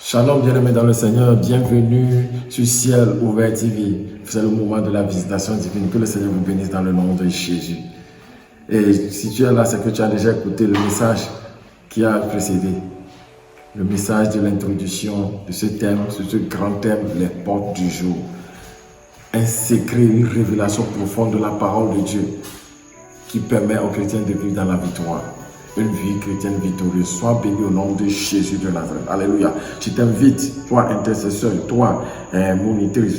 Shalom bien-aimés dans le Seigneur, bienvenue sur Ciel Ouvert TV. C'est le moment de la visitation divine. Que le Seigneur vous bénisse dans le nom de Jésus. Et si tu es là, c'est que tu as déjà écouté le message qui a précédé. Le message de l'introduction de ce thème, ce grand thème, les portes du jour. Un secret, une révélation profonde de la parole de Dieu qui permet aux chrétiens de vivre dans la victoire. Une vie chrétienne victorieuse. Sois béni au nom de Jésus de Nazareth. Alléluia. Je t'invite, toi intercesseur, toi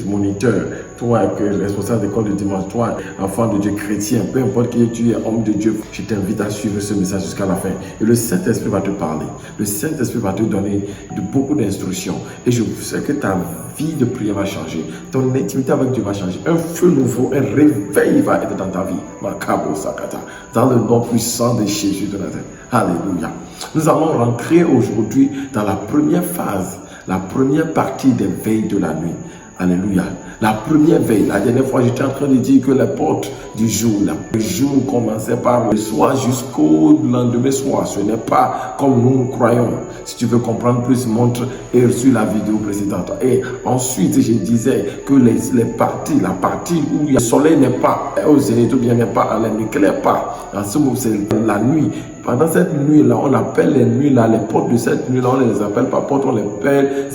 moniteur, toi responsable d'école de dimanche, toi enfant de Dieu chrétien, peu importe qui tu es, homme de Dieu, je t'invite à suivre ce message jusqu'à la fin. Et le Saint-Esprit va te parler. Le Saint-Esprit va te donner beaucoup d'instructions. Et je sais que ta vie de prière va changer. Ton intimité avec Dieu va changer. Un feu nouveau, un réveil va être dans ta vie. Makabo Sakata. Dans le nom puissant de Jésus de Nazareth. Alléluia. Nous allons rentrer aujourd'hui dans la première phase, la première partie des veilles de la nuit. Alléluia. La première veille, la dernière fois, j'étais en train de dire que les portes du jour, le jour commençait par le soir jusqu'au lendemain soir. Ce n'est pas comme nous croyons. Si tu veux comprendre plus, montre et sur la vidéo précédente. Et ensuite, je disais que la partie où le soleil n'est pas au zénith ou bien n'est pas, elle n'éclaire pas. En ce moment, c'est la nuit. Pendant cette nuit-là, on appelle les nuits-là, les portes de cette nuit-là, on ne les appelle pas portes, on les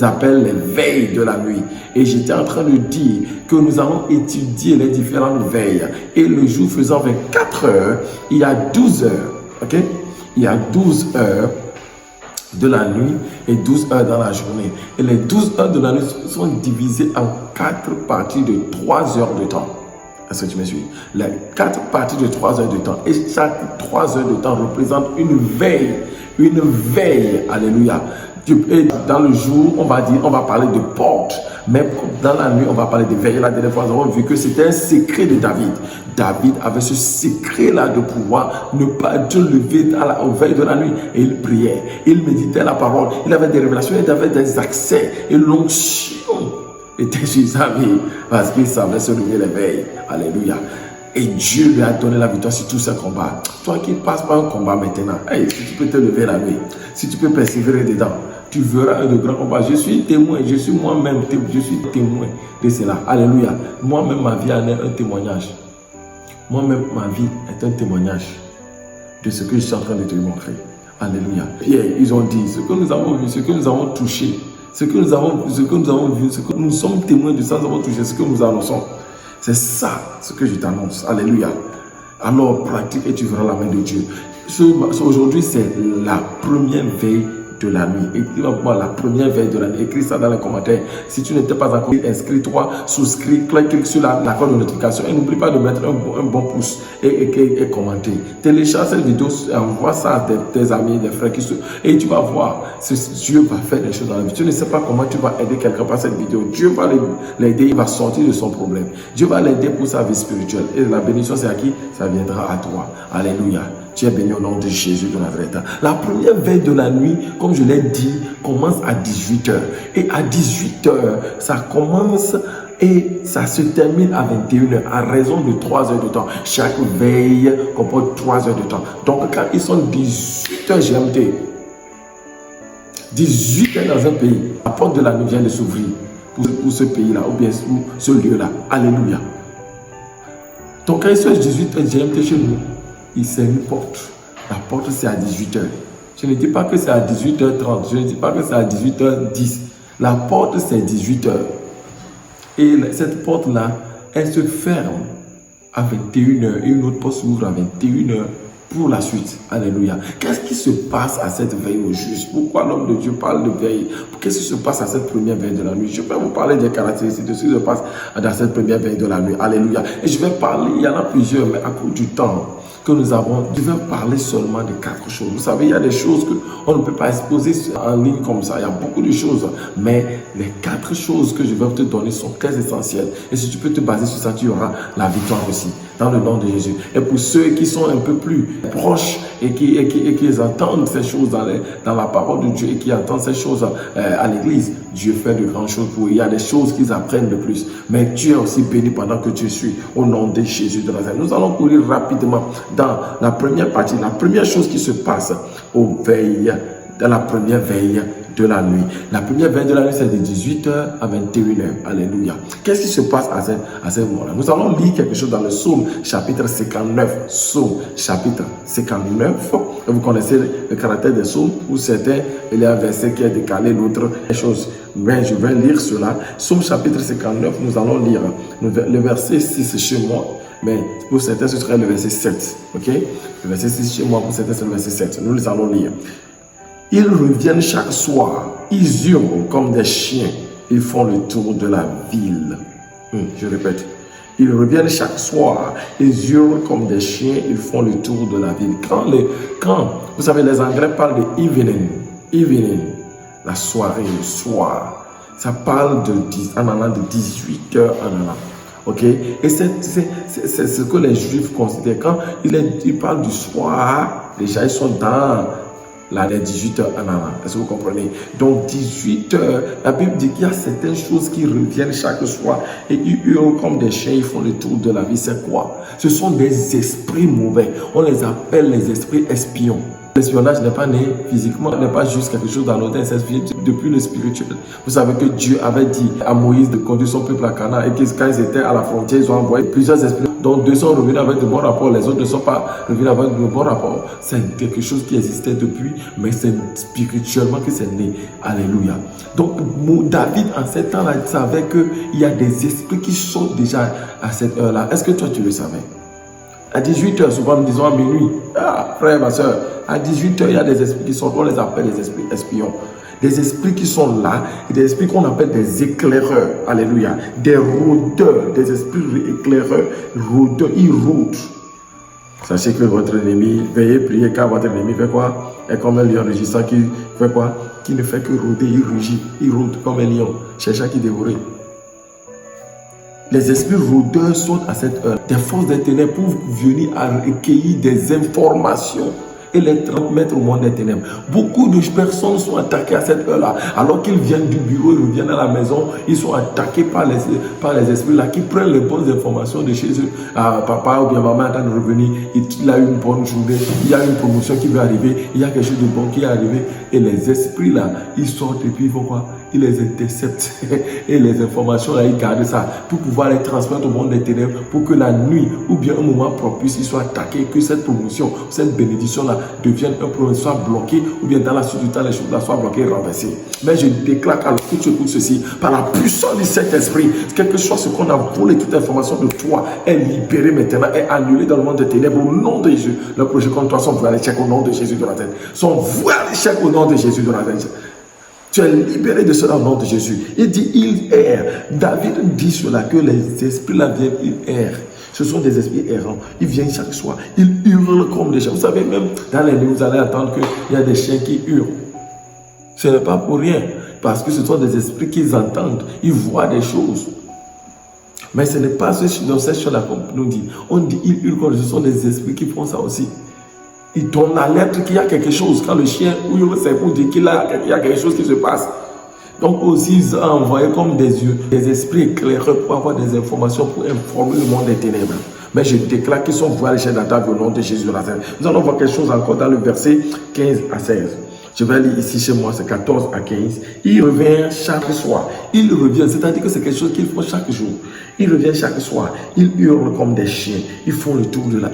appelle les veilles de la nuit. Et j'étais en train de dire que nous allons étudier les différentes veilles. Et le jour faisant 24 heures, il y a 12 heures. Ok? Il y a 12 heures de la nuit et 12 heures dans la journée. Et les 12 heures de la nuit sont divisées en 4 parties de 3 heures de temps. Est-ce que tu me suis? Les 4 parties de 3 heures de temps. Et chaque 3 heures de temps représente une veille. Une veille. Alléluia. Et dans le jour, on va parler de portes. Même dans la nuit, on va parler de veille. La dernière fois, nous avons vu que c'était un secret de David. David avait ce secret-là de pouvoir ne pas se lever aux veilles de la nuit. Et il priait. Il méditait la parole. Il avait des révélations. Il avait des accès. Et l'onction était sur sa vie parce qu'il savait se lever les veilles. Alléluia. Et Dieu lui a donné la victoire sur tous ces combats. Toi qui passes par un combat maintenant, hey, si tu peux te lever la nuit, si tu peux persévérer dedans, tu verras un de grands combats. Je suis témoin, je suis moi-même, je suis témoin de cela. Alléluia. Moi-même, ma vie en est un témoignage. Moi-même, ma vie est un témoignage de ce que je suis en train de te montrer. Alléluia. Pierre, ils ont dit, ce que nous avons vu, ce que nous avons touché, ce que nous avons vu, ce que nous sommes témoins de ça, nous avons touché, ce que nous annonçons. C'est ça ce que je t'annonce. Alléluia. Alors pratique et tu verras la main de Dieu. Aujourd'hui, c'est la première veille de la nuit. Écris-moi la première veille de la nuit. Écris ça dans les commentaires. Si tu n'étais pas encore inscris-toi, souscris, clique sur la cloche de notification et n'oublie pas de mettre un bon pouce et commenter. Télécharge cette vidéo, envoie ça à tes amis, des frères et tu vas voir, Dieu va faire des choses dans la vie. Tu ne sais pas comment tu vas aider quelqu'un par cette vidéo. Dieu va l'aider, il va sortir de son problème. Dieu va l'aider pour sa vie spirituelle. Et la bénédiction, c'est à qui? Ça viendra à toi. Alléluia. Tu es béni au nom de Jésus de Nazareth. La première veille de la nuit, comme je l'ai dit, commence à 18h. Et à 18h, ça commence et ça se termine à 21h, à raison de 3 heures de temps. Chaque veille comporte 3 heures de temps. Donc quand ils sont 18h GMT, 18h dans un pays, la porte de la nuit vient de s'ouvrir pour ce pays-là, ou bien ce lieu-là. Alléluia. Donc quand ils sont 18h GMT chez nous, c'est une porte. La porte, c'est à 18h. Je ne dis pas que c'est à 18h30. Je ne dis pas que c'est à 18h10. La porte, c'est 18h. Et cette porte-là, elle se ferme à 21h. Et une autre porte s'ouvre à 21h pour la suite. Alléluia. Qu'est-ce qui se passe à cette veille au juste? Pourquoi l'homme de Dieu parle de veille? Qu'est-ce qui se passe à cette première veille de la nuit? Je vais vous parler des caractéristiques de ce qui se passe dans cette première veille de la nuit. Alléluia. Et je vais parler, il y en a plusieurs, mais à cause du temps que nous avons, je vais parler seulement de 4 choses. Vous savez, il y a des choses qu'on ne peut pas exposer en ligne comme ça. Il y a beaucoup de choses. Mais les 4 choses que je vais te donner sont très essentielles. Et si tu peux te baser sur ça, tu auras la victoire aussi. Dans le nom de Jésus. Et pour ceux qui sont un peu plus proches et qui entendent ces choses dans la parole de Dieu et qui entendent ces choses à l'église, Dieu fait de grandes choses pour eux. Il y a des choses qu'ils apprennent de plus. Mais tu es aussi béni pendant que tu suis au nom de Jésus de Nazareth. Nous allons courir rapidement dans la première partie. La première chose qui se passe aux veilles dans la première veille de la nuit. La première veille de la nuit, c'est de 18h à 21h. Alléluia. Qu'est-ce qui se passe à ce moment-là? Nous allons lire quelque chose dans le psaume chapitre 59. Psaume chapitre 59. Vous connaissez le caractère des psaumes, où certains, il y a un verset qui est décalé, l'autre chose. Mais je vais lire cela. Psaume chapitre 59, nous allons lire le verset 6 chez moi. Mais pour certains, ce serait le verset 7. Ok? Le verset 6 chez moi, pour certains, c'est le verset 7. Nous les allons lire. Ils reviennent chaque soir, ils hurlent comme des chiens, ils font le tour de la ville. Je répète, ils reviennent chaque soir, ils hurlent comme des chiens, ils font le tour de la ville. Quand vous savez, les Anglais parlent de evening, la soirée, le soir, ça parle en allant de 18h en allant. Ok? Et c'est ce que les Juifs considèrent. Quand ils parlent du soir, déjà ils sont dans les 18h en allant. Est-ce que vous comprenez? Donc 18h, la Bible dit qu'il y a certaines choses qui reviennent chaque soir et ils hurlent comme des chiens, ils font le tour de la vie. C'est quoi? Ce sont des esprits mauvais. On les appelle les esprits espions. L'espionnage n'est pas né physiquement, n'est pas juste quelque chose d'anodin, c'est depuis le spirituel. Vous savez que Dieu avait dit à Moïse de conduire son peuple à Canaan et que quand ils étaient à la frontière, ils ont envoyé plusieurs esprits. Donc deux sont revenus avec de bons rapports, les autres ne sont pas revenus avec de bons rapports. C'est quelque chose qui existait depuis, mais c'est spirituellement que c'est né. Alléluia. Donc David, en ces temps-là, il savait qu'il y a des esprits qui sont déjà à cette heure-là. Est-ce que toi, tu le savais? À 18h, souvent nous disons à minuit, frère, ma soeur, à 18h, il y a des esprits qui sont, on les appelle les esprits espions. Des esprits qui sont là, et des esprits qu'on appelle des éclaireurs, alléluia, des rôdeurs, des esprits éclaireurs, rôdeurs, ils rôdent. Sachez que votre ennemi, veillez prier car votre ennemi fait quoi? Est comme un lion rugissant qui fait quoi? Qui ne fait que rôder, il rugit, il rôde comme un lion, cherchant qui dévorer. Les esprits rôdeurs sont à cette heure. Des forces des ténèbres pour venir à recueillir des informations et les transmettre au monde des ténèbres. Beaucoup de personnes sont attaquées à cette heure-là. Alors qu'ils viennent du bureau, ils reviennent à la maison, ils sont attaqués par les esprits-là qui prennent les bonnes informations de chez eux. Papa ou bien maman attend de revenir, il a eu une bonne journée, il y a une promotion qui va arriver, il y a quelque chose de bon qui est arrivé. Et les esprits-là, ils sortent et puis ils font quoi? Ils les interceptent. Et les informations-là, ils gardent ça pour pouvoir les transmettre au monde des ténèbres pour que la nuit ou bien un moment propice, ils soient attaqués, que cette promotion, cette bénédiction-là devienne un problème, soit bloqué ou bien dans la suite du temps, les choses-là soient bloquées et renversées. Mais je déclare qu'à l'écoute ceci, par la puissance de cet esprit, quelque chose ce qu'on a volé, toute information de toi est libérée maintenant, est annulée dans le monde des ténèbres au nom de Jésus. Le projet contre toi sont voués à l'échec au nom de Jésus de la tête. Sont voués à l'échec au nom de Jésus de la tête. Tu es libéré de cela au nom de Jésus. Il dit, il erre. David dit cela, que les esprits là viennent, ils errent. Ce sont des esprits errants. Ils viennent chaque soir. Ils hurlent comme des chiens. Vous savez, même dans les nuits, vous allez entendre qu'il y a des chiens qui hurlent. Ce n'est pas pour rien. Parce que ce sont des esprits qu'ils entendent. Ils voient des choses. Mais ce n'est pas dans cette chose-là qu'on nous dit. On dit, ils hurlent comme ce sont des esprits qui font ça aussi. Il donne l'alerte qu'il y a quelque chose. Quand le chien hurle, c'est pour dire qu'il y a quelque chose qui se passe. Donc aussi, ils ont envoyé comme des esprits éclaireurs pour avoir des informations, pour informer le monde des ténèbres. Mais je déclare qu'ils sont voués à l'échec d'attaque au nom de Jésus de Nazareth. Nous allons voir quelque chose encore dans le verset 15 à 16. Je vais lire ici chez moi, c'est 14 à 15. Il revient chaque soir. Il revient, c'est-à-dire que c'est quelque chose qu'ils font chaque jour. Il revient chaque soir. Ils hurlent comme des chiens. Ils font le tour de la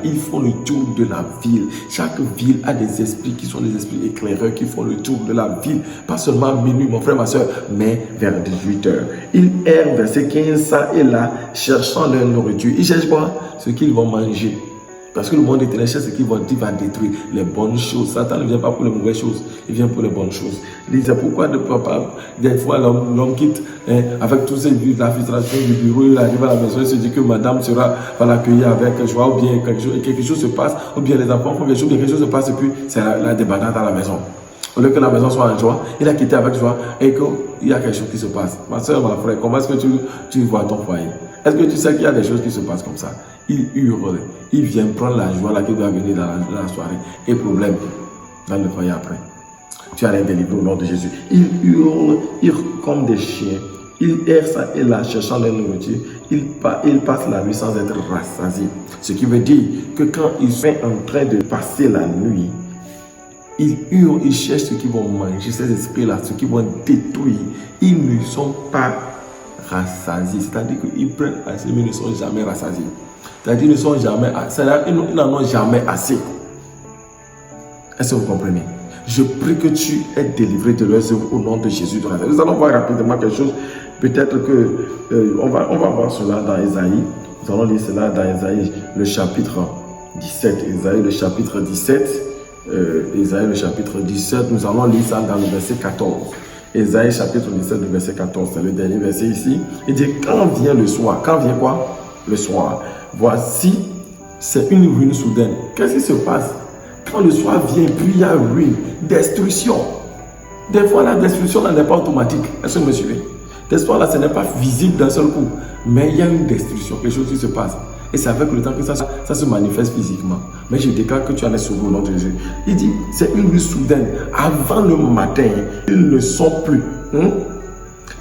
ville. Chaque ville a des esprits qui sont des esprits éclaireurs qui font le tour de la ville. Pas seulement à minuit, mon frère, ma soeur, mais vers 18h. Ils errent, verset 15, ça et là, cherchant leur nourriture. Ils cherchent quoi? Ce qu'ils vont manger. Parce que le monde des ténèbres, c'est ce qu'il va détruire les bonnes choses. Satan ne vient pas pour les mauvaises choses, il vient pour les bonnes choses. C'est pourquoi des fois l'homme quitte avec tous ces buts, la frustration du bureau, il arrive à la maison, il se dit que madame va l'accueillir avec joie, ou bien quelque chose se passe, ou bien les enfants font quelque chose, quelque chose se passe, et puis c'est la débandade à la maison. Au lieu que la maison soit en joie, il a quitté avec joie et qu'il y a quelque chose qui se passe. Ma soeur, ma frère, comment est-ce que tu vois ton foyer? Est-ce que tu sais qu'il y a des choses qui se passent comme ça? Il hurle, il vient prendre la joie là qui doit venir dans la soirée. Et problème, dans le foyer après. Tu as l'air délivré au nom de Jésus. Il hurle comme des chiens. Il erre ça et là, cherchant la nourriture. Il passe la nuit sans être rassasié. Ce qui veut dire que quand ils sont en train de passer la nuit, Ils hurlent, ils cherchent ceux qui vont manger, ces esprits-là, ceux qui vont détruire. Ils ne sont pas rassasiés. C'est-à-dire qu'ils prennent assez, mais ils ne sont jamais rassasiés. C'est-à-dire qu'ils ne sont jamais assez. Ils n'en ont jamais assez. Est-ce que vous comprenez? Je prie que tu es délivré de leurs œuvres au nom de Jésus de Nazareth. Nous allons voir rapidement quelque chose. Peut-être que on va voir cela dans Ésaïe. Nous allons lire cela dans Ésaïe, le chapitre 17. Ésaïe, le chapitre 17. Ésaïe, le chapitre 17. Nous allons lire ça dans le verset 14. Ésaïe, chapitre 17, le verset 14. C'est le dernier verset ici. Il dit, quand vient le soir? Quand vient quoi? Le soir. Voici, c'est une ruine soudaine. Qu'est-ce qui se passe? Quand le soir vient, puis il y a ruine, destruction. Des fois, la destruction n'est pas automatique. Est-ce que vous me suivez? Des fois, là, ce n'est pas visible d'un seul coup. Mais il y a une destruction, quelque chose qui se passe. Et c'est avec le temps que ça se manifeste physiquement. Mais je déclare que tu en es sauvé au nom de Jésus. Il dit, c'est une nuit soudaine. Avant le matin, ils ne sont plus.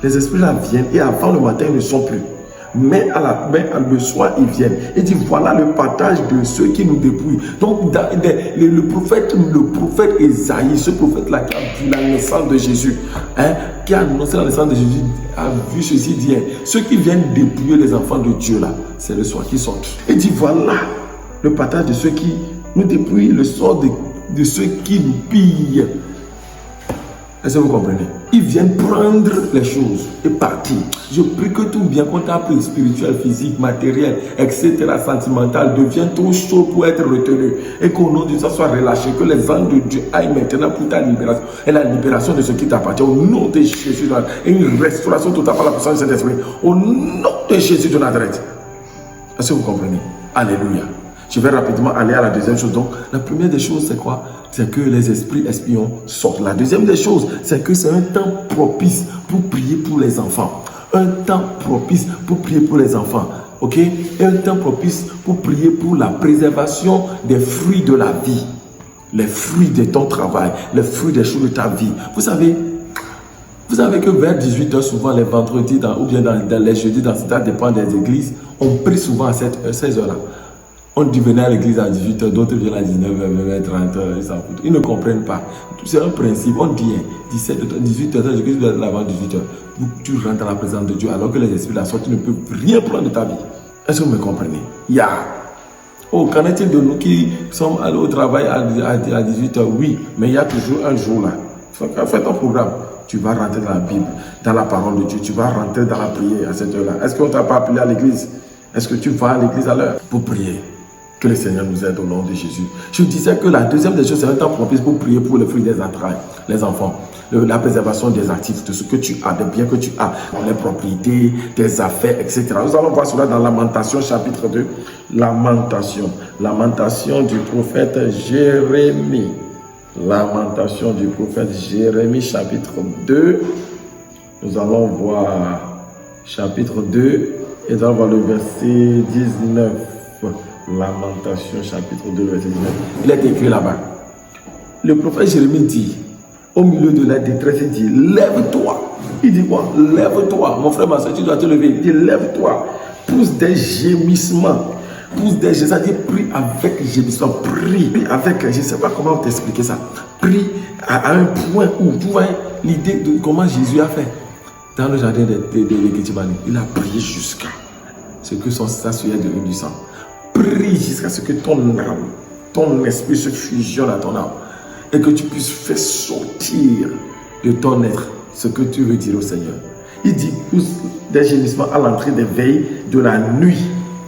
Les esprits là viennent et avant le matin, ils ne sont plus. Mais le soir, ils viennent. Il dit, voilà le partage de ceux qui nous dépouillent. Donc, le prophète Ésaïe, ce prophète-là qui a vu la naissance de Jésus, qui a annoncé la naissance de Jésus, a vu ceci dire, ceux qui viennent dépouiller les enfants de Dieu, là, c'est le soir qui sortent. Il dit, voilà le partage de ceux qui nous dépouillent, le sort de ceux qui nous pillent. Est-ce que vous comprenez? Ils viennent prendre les choses et partir. Je prie que tout bien qu'on t'a pris, spirituel, physique, matériel, etc., sentimental, devienne trop chaud pour être retenu. Et qu'au nom de ça soit relâché. Que les anges de Dieu aillent maintenant pour ta libération. Et la libération de ce qui t'appartient. Au nom de Jésus de Nazareth. Et une restauration totale par la puissance de Saint-Esprit. Au nom de Jésus de Nazareth. Est-ce que vous comprenez? Alléluia. Je vais rapidement aller à la deuxième chose. Donc, la première des choses, c'est quoi? C'est que les esprits espions sortent. La deuxième des choses, c'est que c'est un temps propice pour prier pour les enfants. Un temps propice pour prier pour les enfants. Ok? Et un temps propice pour prier pour la préservation des fruits de la vie. Les fruits de ton travail. Les fruits des choses de ta vie. Vous savez que vers 18h, souvent les vendredis, ou bien dans les jeudis, ça dépend des églises, on prie souvent à ces heures-là. On dit venez à l'église à 18h, d'autres viennent à 19h, 20h, 30h, ils ne comprennent pas. C'est un principe, on dit 17h, 18h, l'église doit être avant 18h. Tu rentres dans la présence de Dieu alors que les esprits de la sorte, tu ne peux rien prendre de ta vie. Est-ce que vous me comprenez? Oh, qu'en est-il de nous qui sommes allés au travail à 18h? Oui, mais il y a toujours un jour là. Fais ton programme. Tu vas rentrer dans la Bible, dans la parole de Dieu. Tu vas rentrer dans la prière à cette heure-là. Est-ce qu'on ne t'a pas appelé à l'église? Est-ce que tu vas à l'église à l'heure pour prier? Que le Seigneur nous aide au nom de Jésus. Je disais que la deuxième des choses, c'est un temps propice pour prier pour les fruits des entrailles, les enfants. La préservation des actifs, de ce que tu as, des biens que tu as, les propriétés, tes affaires, etc. Nous allons voir cela dans Lamentation, chapitre 2. Lamentation du prophète Jérémie. Lamentation du prophète Jérémie, chapitre 2. Nous allons voir chapitre 2 et nous allons voir le verset 19. Lamentation, chapitre 2, verset 19. Il est écrit là-bas. Le prophète Jérémie dit, au milieu de la détresse, il dit, lève-toi. Il dit quoi? Lève-toi. Mon frère, ma soeur, tu dois te lever. Il dit, lève-toi. Pousse des gémissements. C'est-à-dire, prie avec gémissement. Prie avec, je ne sais pas comment t'expliquer ça. Prie à un point où, tu vois l'idée de comment Jésus a fait. Dans le jardin de Gethsemane, il a prié jusqu'à ce que sa sueur devienne du sang. Prie jusqu'à ce que ton âme, ton esprit se fusionne à ton âme et que tu puisses faire sortir de ton être ce que tu veux dire au Seigneur. Il dit, pousse des gémissements à l'entrée des veilles de la nuit.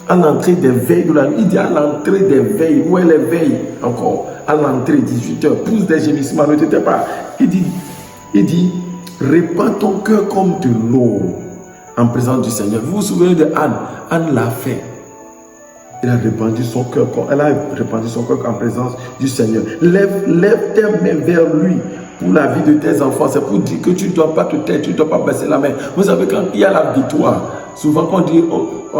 À l'entrée des veilles de la nuit. Il dit à l'entrée des veilles. Où est les veilles encore? À l'entrée, 18h. Pousse des gémissements, ne t'étais pas. Il dit, répands ton cœur comme de l'eau en présence du Seigneur. Vous vous souvenez de Anne? Anne l'a fait. Elle a répandu son cœur en présence du Seigneur. Lève tes mains vers lui pour la vie de tes enfants. C'est pour dire que tu ne dois pas te taire, tu ne dois pas baisser la main. Vous savez, quand il y a la victoire, souvent quand on dit,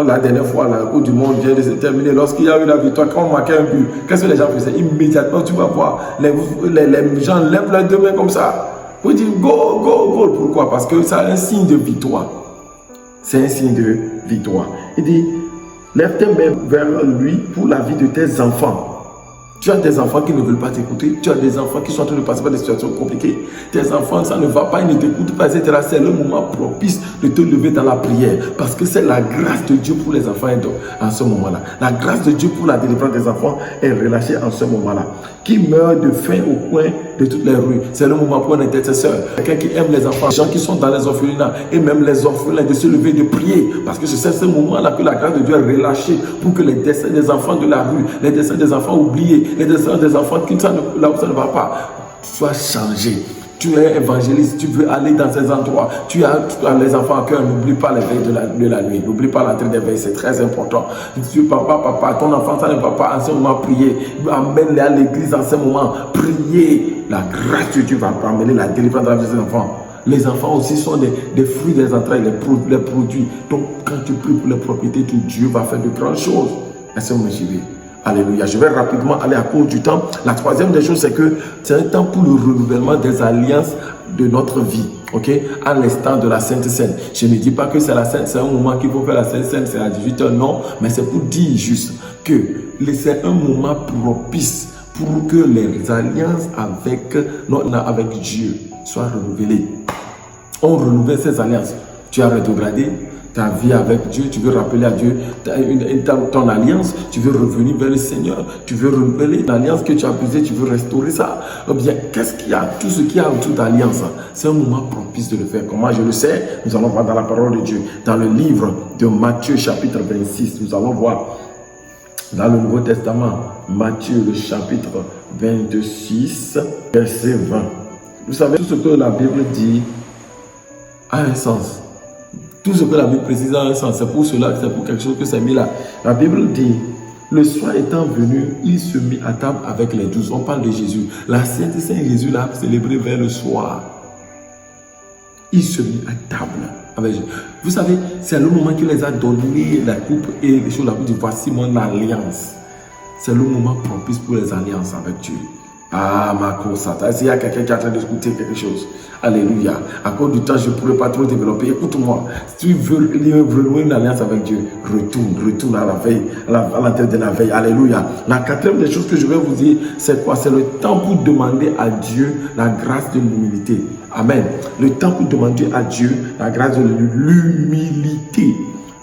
la dernière fois, la Coupe du Monde vient de se terminer, lorsqu'il y a eu la victoire, quand on marquait un but, qu'est-ce que les gens faisaient? Immédiatement, tu vas voir, les gens lèvent leurs deux mains comme ça. Vous dites, go, go, go. Pourquoi? Parce que c'est un signe de victoire. C'est un signe de victoire. Il dit, lève tes mains vers lui pour la vie de tes enfants. Tu as des enfants qui ne veulent pas t'écouter. Tu as des enfants qui sont en train de passer par des situations compliquées. Tes enfants, ça ne va pas, ils ne t'écoutent pas, etc. C'est le moment propice de te lever dans la prière. Parce que c'est la grâce de Dieu pour les enfants en ce moment-là. La grâce de Dieu pour la délivrance des enfants est relâchée en ce moment-là. Qui meurt de faim au coin de toutes les rues. C'est le moment pour un intercesseur. Quelqu'un qui aime les enfants. Les gens qui sont dans les orphelinats. Et même les orphelins de se lever, de prier. Parce que c'est ce moment-là que la grâce de Dieu est relâchée pour que les destins des enfants de la rue, les destins des enfants oubliés, les destins des enfants qui là où ça ne va pas, soient changés. Tu es évangéliste, tu veux aller dans ces endroits. Tu as les enfants à cœur, n'oublie pas les veilles de la nuit. N'oublie pas l'entrée des veilles, c'est très important. Tu papa, ton enfant, ça ne va pas en ce moment prier. Amène-les à l'église en ce moment. Prier. La grâce de Dieu va amener la délivrance de ses enfants. Les enfants aussi sont des fruits des entrailles, les produits. Donc, quand tu pries pour les propriétés, Dieu va faire de grandes choses. Est-ce que vous me suivez? Alléluia. Je vais rapidement aller à cause du temps. La troisième des choses, c'est que c'est un temps pour le renouvellement des alliances de notre vie. Ok? À l'instant de la Sainte Seine. Je ne dis pas que c'est la Sainte, c'est un moment qu'il faut faire la Sainte Seine, c'est à 18h. Non, mais c'est pour dire juste que c'est un moment propice pour que les alliances avec Dieu soient renouvelées. On renouvelle ces alliances. Tu as rétrogradé ta vie avec Dieu, tu veux rappeler à Dieu ton alliance, tu veux revenir vers le Seigneur, tu veux renouveler l'alliance que tu as brisée, tu veux restaurer ça. Eh bien, qu'est-ce qu'il y a? Tout ce qu'il y a autour d'alliance, c'est un moment propice de le faire. Comment je le sais? Nous allons voir dans la parole de Dieu. Dans le livre de Matthieu chapitre 26, nous allons voir dans le Nouveau Testament, Matthieu le chapitre 26, verset 20. Vous savez, tout ce que la Bible dit a un sens. Tout ce que la Bible précise a un sens. C'est pour cela que c'est pour quelque chose que c'est mis là. La Bible dit, le soir étant venu, il se mit à table avec les 12. On parle de Jésus. La Sainte Saint Jésus l'a célébré vers le soir. Il se mit à table avec Jésus. Vous savez, c'est le moment qu'il les a donné la coupe et les choses. La coupe dit, voici mon alliance. C'est le moment propice pour les alliances avec Dieu. Ah, ma consata. Est-ce qu'il y a quelqu'un qui est en train d'écouter quelque chose? Alléluia. À cause du temps, je ne pourrais pas trop développer. Écoute-moi. Si tu veux renouer une alliance avec Dieu, retourne à la veille, à l'entrée de la veille. Alléluia. La quatrième des choses que je vais vous dire, c'est quoi? C'est le temps pour demander à Dieu la grâce de l'humilité. Amen. Le temps pour demander à Dieu la grâce de l'humilité.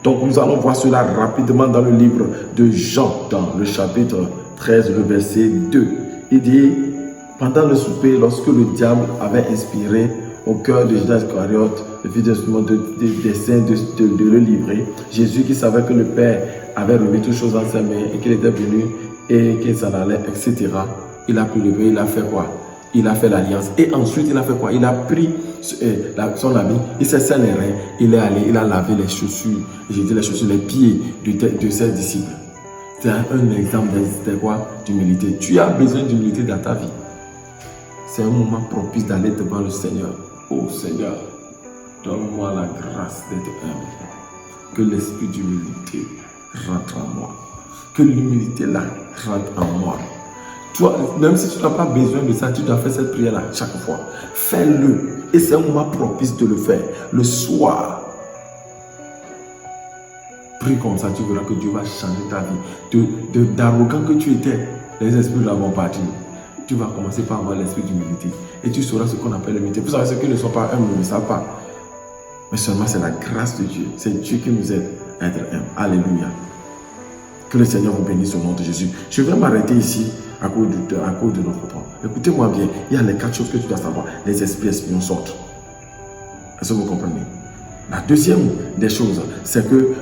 Donc, nous allons voir cela rapidement dans le livre de Jean, dans le chapitre 13, le verset 2. Il dit, pendant le souper, lorsque le diable avait inspiré au cœur de Judas Iscariote, le fils de dessein de le livrer, Jésus, qui savait que le Père avait remis toutes choses en ses mains et qu'il était venu et qu'il s'en allait, etc. Il a pu lever, il a fait quoi? Il a fait l'alliance. Et ensuite, il a fait quoi? Il a pris son ami, il s'est serré les reins, il est allé, il a lavé les chaussures, j'ai dit les chaussures, les pieds de ses disciples. C'est un exemple d'humilité. Tu as besoin d'humilité dans ta vie. C'est un moment propice d'aller devant le Seigneur. Oh Seigneur, donne-moi la grâce d'être humble. Que l'esprit d'humilité rentre en moi. Que l'humilité là rentre en moi. Toi, même si tu n'as pas besoin de ça, tu dois faire cette prière là chaque fois. Fais-le. Et c'est un moment propice de le faire. Le soir. Prie comme ça, tu verras que Dieu va changer ta vie. D'arrogant que tu étais, les esprits là vont partir. Tu vas commencer par avoir l'esprit d'humilité. Et tu sauras ce qu'on appelle l'humilité. Vous savez, ceux qui ne sont pas humbles ne savent pas. Mais seulement c'est la grâce de Dieu. C'est Dieu qui nous aide à être humbles. Alléluia. Que le Seigneur vous bénisse au nom de Jésus. Je vais m'arrêter ici à cause de notre temps. Écoutez-moi bien. Il y a les 4 choses que tu dois savoir. Les esprits espions sortent. Est-ce que vous comprenez? La deuxième des choses, c'est que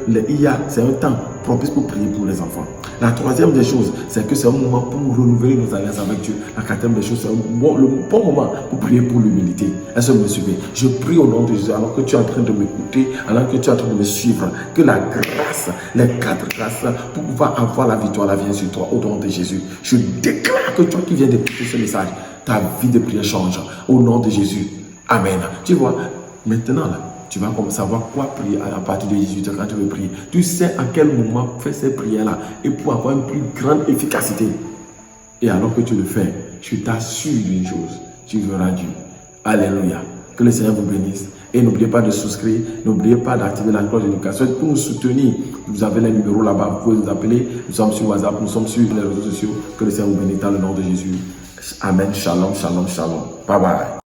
c'est un temps propice pour prier pour les enfants. La troisième des choses, c'est que c'est un moment pour renouveler nos alliances avec Dieu. La quatrième des choses, c'est le bon moment pour prier pour l'humilité. Est-ce que vous me suivez? Je prie au nom de Jésus, alors que tu es en train de m'écouter, alors que tu es en train de me suivre, que la grâce, les 4 grâces, pour pouvoir avoir la victoire, la vient sur toi, au nom de Jésus. Je déclare que toi qui viens d'écouter ce message, ta vie de prière change, au nom de Jésus. Amen. Tu vois, maintenant là, tu vas savoir quoi prier à partir de 18h quand tu veux prier. Tu sais à quel moment faire ces prières-là et pour avoir une plus grande efficacité. Et alors que tu le fais, je t'assure d'une chose, tu verras Dieu. Alléluia. Que le Seigneur vous bénisse Et n'oubliez pas de souscrire, n'oubliez pas d'activer la cloche de notification. Pour nous soutenir, vous avez les numéros là-bas, vous pouvez nous appeler. Nous sommes sur WhatsApp, nous sommes sur les réseaux sociaux. Que le Seigneur vous bénisse dans le nom de Jésus. Amen. Shalom, shalom, shalom. Bye bye.